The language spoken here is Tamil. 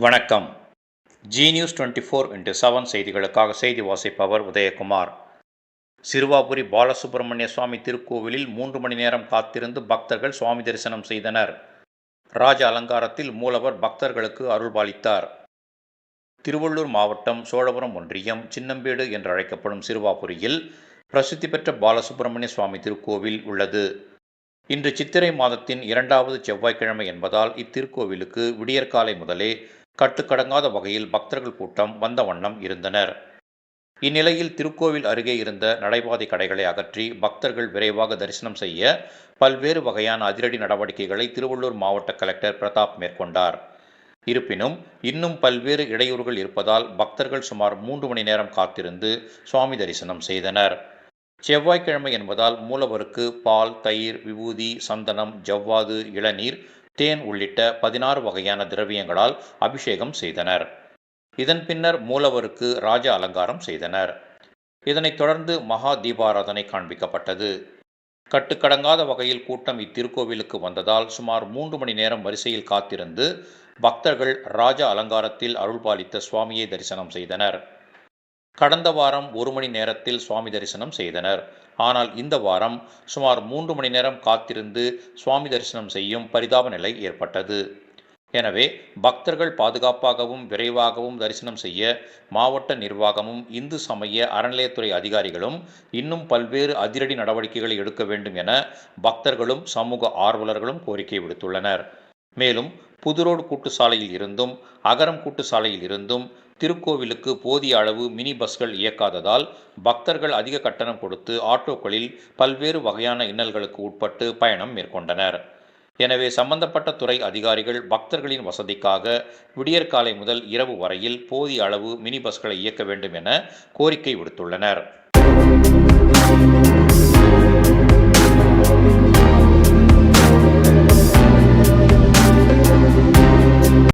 வணக்கம். ஜி நியூஸ் 24x7 செய்திகளுக்காக செய்தி வாசிப்பவர் உதயகுமார். சிறுவாபுரி பாலசுப்பிரமணிய சுவாமி திருக்கோவிலில் 3 மணி நேரம் காத்திருந்து பக்தர்கள் சுவாமி தரிசனம் செய்தனர். ராஜ அலங்காரத்தில் மூலவர் பக்தர்களுக்கு அருள்பாலித்தார். திருவள்ளூர் மாவட்டம் சோழபுரம் ஒன்றியம் சின்னம்பேடு என்று அழைக்கப்படும் சிறுவாபுரியில் பிரசித்தி பெற்ற பாலசுப்பிரமணிய சுவாமி திருக்கோவில் உள்ளது. இன்று சித்திரை மாதத்தின் 2வது செவ்வாய்க்கிழமை என்பதால் இத்திருக்கோவிலுக்கு விடியற்காலை முதலே கட்டுக்கடங்காத வகையில் பக்தர்கள் கூட்டம் வந்த வண்ணம் இருந்தனர். இந்நிலையில் திருக்கோவில் அருகே இருந்த நடைபாதை கடைகளை அகற்றி பக்தர்கள் விரைவாக தரிசனம் செய்ய பல்வேறு வகையான அதிரடி நடவடிக்கைகளை திருவள்ளூர் மாவட்ட கலெக்டர் பிரதாப் மேற்கொண்டார். இருப்பினும் இன்னும் பல்வேறு இடையூறுகள் இருப்பதால் பக்தர்கள் சுமார் 3 மணி நேரம் காத்திருந்து சுவாமி தரிசனம் செய்தனர். செவ்வாய்க்கிழமை என்பதால் மூலவருக்கு பால், தயிர், விபூதி, சந்தனம், ஜவ்வாது, இளநீர், தேன் உள்ளிட்ட 16 வகையான திரவியங்களால் அபிஷேகம் செய்தனர். இதன் பின்னர் மூலவருக்கு ராஜ அலங்காரம் செய்தனர். இதனைத் தொடர்ந்து மகா தீபாராதனை காண்பிக்கப்பட்டது. கட்டுக்கடங்காத வகையில் கூட்டம் இத்திருக்கோவிலுக்கு வந்ததால் சுமார் 3 மணி நேரம் வரிசையில் காத்திருந்து பக்தர்கள் ராஜ அலங்காரத்தில் அருள்பாலித்த சுவாமியை தரிசனம் செய்தனர். கடந்த வாரம் 1 மணி நேரத்தில் சுவாமி தரிசனம் செய்தனர். ஆனால் இந்த வாரம் சுமார் 3 மணி நேரம் காத்திருந்து சுவாமி தரிசனம் செய்யும் பரிதாப நிலை ஏற்பட்டது. எனவே பக்தர்கள் பாதுகாப்பாகவும் விரைவாகவும் தரிசனம் செய்ய மாவட்ட நிர்வாகமும் இந்து சமய அறநிலையத்துறை அதிகாரிகளும் இன்னும் பல்வேறு அதிரடி நடவடிக்கைகளை எடுக்க வேண்டும் என பக்தர்களும் சமூக ஆர்வலர்களும் கோரிக்கை விடுத்துள்ளனர். மேலும் புதுரோடு கூட்டுச்சாலையில் இருந்தும் அகரம் கூட்டுச்சாலையில் இருந்தும் திருக்கோவிலுக்கு போதிய அளவு மினி பஸ்கள் இயக்காததால் பக்தர்கள் அதிக கட்டணம் கொடுத்து ஆட்டோக்களில் பல்வேறு வகையான இன்னல்களுக்கு உட்பட்டு பயணம் மேற்கொண்டனர். எனவே சம்பந்தப்பட்ட துறை அதிகாரிகள் பக்தர்களின் வசதிக்காக விடியற்காலை முதல் இரவு வரையில் போதிய அளவு மினி பஸ்களை இயக்க வேண்டும் என கோரிக்கை விடுத்துள்ளனர்.